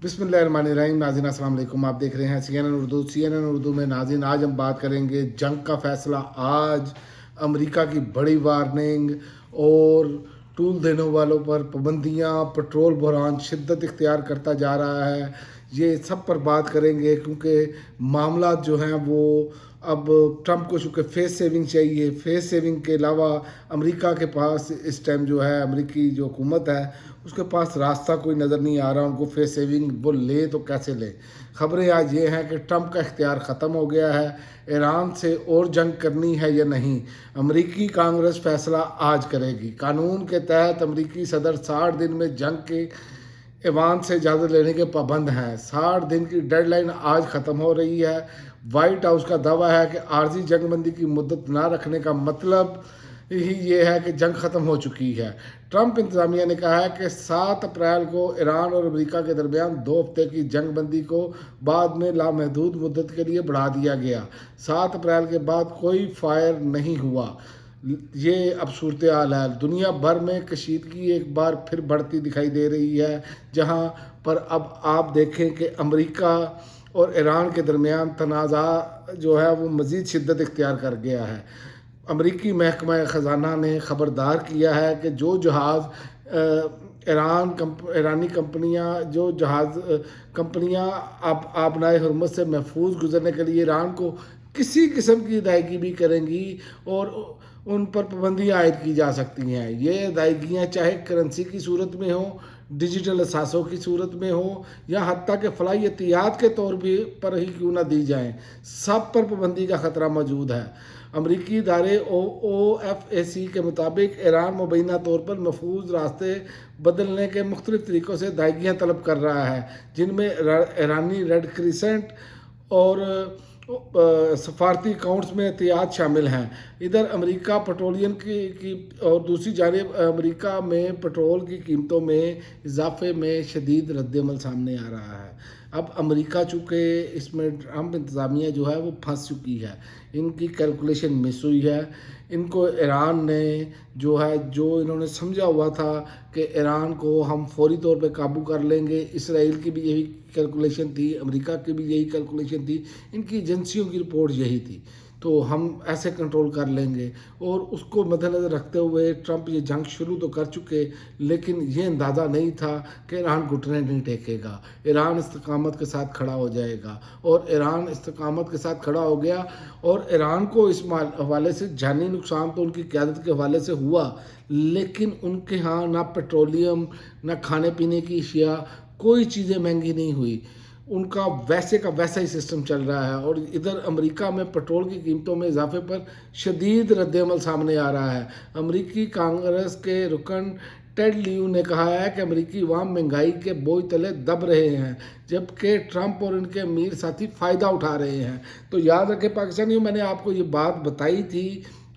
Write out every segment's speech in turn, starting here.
बिस्मिल्लाहिर्रहमानिर्रहीम। नाज़रीन अस्सलाम वालेकुम। आप देख रहे हैं CNN उर्दू में। नाज़रीन आज हम बात करेंगे जंग का फैसला। आज अमेरिका की बड़ी वार्निंग और टूल देने वालों पर पाबंदियाँ, पेट्रोल बहरान शिद्दत इख्तियार करता जा रहा है। ये सब पर बात करेंगे क्योंकि मामला जो हैं वो अब ट्रंप को चूँकि फेस सेविंग चाहिए। फेस सेविंग के अलावा अमेरिका के पास इस टाइम जो है, अमेरिकी जो हुकूमत है उसके पास रास्ता कोई नज़र नहीं आ रहा। उनको फेस सेविंग वो ले तो कैसे ले। खबरें आज ये हैं कि ट्रंप का इख्तियार ख़त्म हो गया है। ईरान से और जंग करनी है या नहीं, अमेरिकी कांग्रेस फैसला आज करेगी। कानून के तहत अमेरिकी सदर 60 दिन में जंग के ईवान से इजाज़त लेने के पाबंद हैं। 60 दिन की डेडलाइन आज ख़त्म हो रही है। वाइट हाउस का दावा है कि आर्जी जंगबंदी की मुद्दत ना रखने का मतलब ही ये है कि जंग ख़त्म हो चुकी है। ट्रंप इंतज़ामिया ने कहा है कि 7 अप्रैल को ईरान और अमेरिका के दरमियान 2 हफ्ते की जंगबंदी को बाद में लामहदूद मुद्दत के लिए बढ़ा दिया गया। 7 अप्रैल के बाद कोई फायर नहीं हुआ। ये अब सूरत हाल है। दुनिया भर में कशीदगी एक बार फिर बढ़ती दिखाई दे रही है, जहाँ पर अब आप देखें कि अमेरिका और ईरान के दरमियान तनाज़ा जो है वो मज़ीद शिद्दत इख्तियार कर गया है। अमरीकी महकमा ख़जाना ने ख़बरदार किया है कि जो जहाज़ ईरानी कंपनियां जो जहाज़ कंपनियां आबनाए हरमत से महफूज गुजरने के लिए ईरान को किसी किस्म की अदायगी भी करेंगी और उन पर पाबंदियाँ आयद की जा सकती हैं। ये अदायगियाँ चाहे करेंसी की सूरत में हो, डिजिटल असासों की सूरत में हो, या हत्ता के फलाई एहतियात के तौर पर ही क्यों ना दी जाएँ, सब पर पाबंदी का ख़तरा मौजूद है। अमरीकी इदारे OFAC के मुताबिक ईरान मुबैना तौर पर महफूज रास्ते बदलने के मुख्तलिफ तरीक़ों से अदायगियाँ तलब कर रहा है, जिनमें ईरानी रेड क्रिसेंट और सफारती अकाउंट्स में एहतियात शामिल हैं। इधर अमेरिका पेट्रोलियम की और दूसरी जानिब अमेरिका में पेट्रोल की कीमतों में इजाफे में शदीद रद्दमल सामने आ रहा है। अब अमेरिका चूँकि इसमें ट्रंप इंतज़ामिया जो है वो फंस चुकी है, इनकी कैलकुलेशन मिस हुई है। इनको ईरान ने जो इन्होंने समझा हुआ था कि ईरान को हम फौरी तौर पे काबू कर लेंगे, इसराइल की भी यही कैलकुलेशन थी, अमेरिका की भी यही कैलकुलेशन थी, इनकी एजेंसियों की रिपोर्ट यही थी, तो हम ऐसे कंट्रोल कर लेंगे। और उसको मद्देनज़र रखते हुए ट्रंप ये जंग शुरू तो कर चुके, लेकिन ये अंदाज़ा नहीं था कि ईरान घुटने नहीं टेकेगा, ईरान इस्तकामत के साथ खड़ा हो जाएगा। और ईरान इस्तकामत के साथ खड़ा हो गया और ईरान को इस हवाले से जानी नुकसान तो उनकी क़यादत के हवाले से हुआ, लेकिन उनके यहाँ ना पेट्रोलियम ना खाने पीने की अशिया, कोई चीज़ें महंगी नहीं हुई। उनका वैसे का वैसा ही सिस्टम चल रहा है। और इधर अमेरिका में पेट्रोल की कीमतों में इजाफे पर शदीद रद्दमल सामने आ रहा है। अमेरिकी कांग्रेस के रुकन टेड लियो ने कहा है कि अमेरिकी अवाम महंगाई के बोझ तले दब रहे हैं, जबकि ट्रंप और इनके अमीर साथी फ़ायदा उठा रहे हैं। तो याद रखें पाकिस्तानियों, मैंने आपको ये बात बताई थी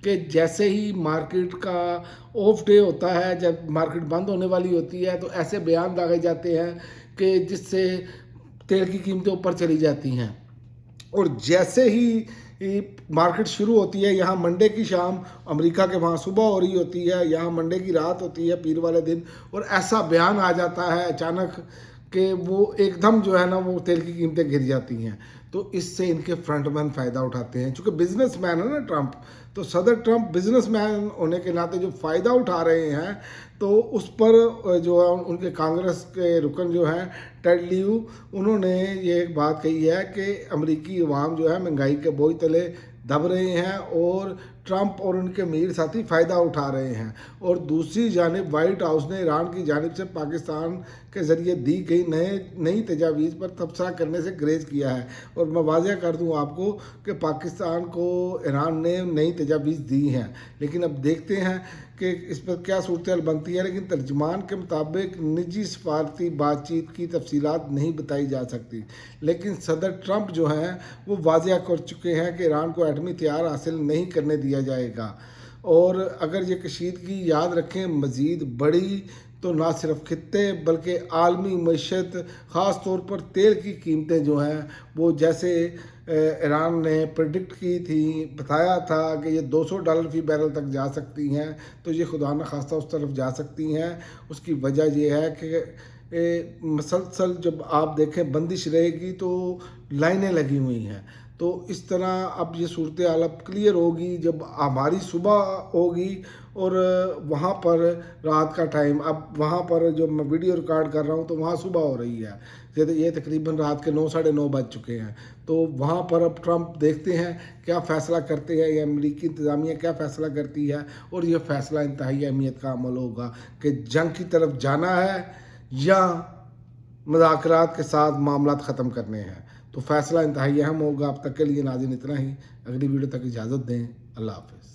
कि जैसे ही मार्केट का ऑफ डे होता है, जब मार्केट बंद होने वाली होती है, तो ऐसे बयान दागे जाते हैं कि जिससे तेल की कीमतें ऊपर चली जाती हैं। और जैसे ही मार्केट शुरू होती है, यहाँ मंडे की शाम अमेरिका के वहाँ सुबह हो रही होती है, यहाँ मंडे की रात होती है पीर वाले दिन, और ऐसा बयान आ जाता है अचानक कि वो एकदम जो है ना वो तेल की कीमतें गिर जाती हैं। तो इससे इनके फ्रंटमैन फ़ायदा उठाते हैं, चूँकि बिजनेसमैन है ना ट्रंप, तो सदर ट्रंप बिजनेसमैन होने के नाते जो फ़ायदा उठा रहे हैं, तो उस पर जो है उनके कांग्रेस के रुकन जो हैं टेड लियो, उन्होंने ये एक बात कही है कि अमेरिकी अवाम जो है महंगाई के बोझ तले दब रहे हैं और ट्रंप और उनके अमीर साथी फ़ायदा उठा रहे हैं। और दूसरी जानिब वाइट हाउस ने ईरान की जानिब से पाकिस्तान के ज़रिए दी गई नई तजावीज़ पर तबसरा करने से ग्रेज किया है। और मैं वाज़ह कर दूं आपको कि पाकिस्तान को ईरान ने नई तजावीज़ दी हैं, लेकिन अब देखते हैं कि इस पर क्या सूरत बनती है। लेकिन तर्जमान के मुताबिक निजी सफारती बातचीत की तफसीलात नहीं बताई जा सकती, लेकिन सदर ट्रंप जो हैं वो वाज़ह कर चुके हैं कि ईरान को एटमी हथियार हासिल नहीं करने दिया जाएगा। और अगर ये कशीदगी याद रखें मज़ीद बढ़ी तो ना सिर्फ खित्ते बल्कि आलमी मईशत, ख़ास तौर पर तेल की कीमतें जो हैं वो जैसे ईरान ने प्रेडिक्ट की थी, बताया था कि ये $200 फ़ी बैरल तक जा सकती हैं, तो ये खुदा न खास्ता उस तरफ जा सकती हैं। उसकी वजह ये है कि مسلسل جب آپ دیکھیں بندش رہے گی تو لائنیں لگی ہوئی ہیں. تو اس طرح اب یہ صورتحال اب کلیئر ہوگی جب ہماری صبح ہوگی اور وہاں پر رات کا ٹائم. اب وہاں پر جو میں ویڈیو ریکارڈ کر رہا ہوں تو وہاں صبح ہو رہی ہے. یہ تقریباً رات کے 9 ساڑھے 9 بج چکے ہیں. تو وہاں پر اب ٹرمپ دیکھتے ہیں کیا فیصلہ کرتے ہیں یا امریکی انتظامیہ کیا فیصلہ کرتی ہے. اور یہ فیصلہ انتہائی اہمیت کا عمل ہوگا کہ جنگ کی طرف جانا ہے یا مذاکرات کے ساتھ معاملات ختم کرنے ہیں. تو فیصلہ انتہائی اہم ہوگا. اب تک کے لیے ناظرین اتنا ہی. اگلی ویڈیو تک اجازت دیں. اللہ حافظ.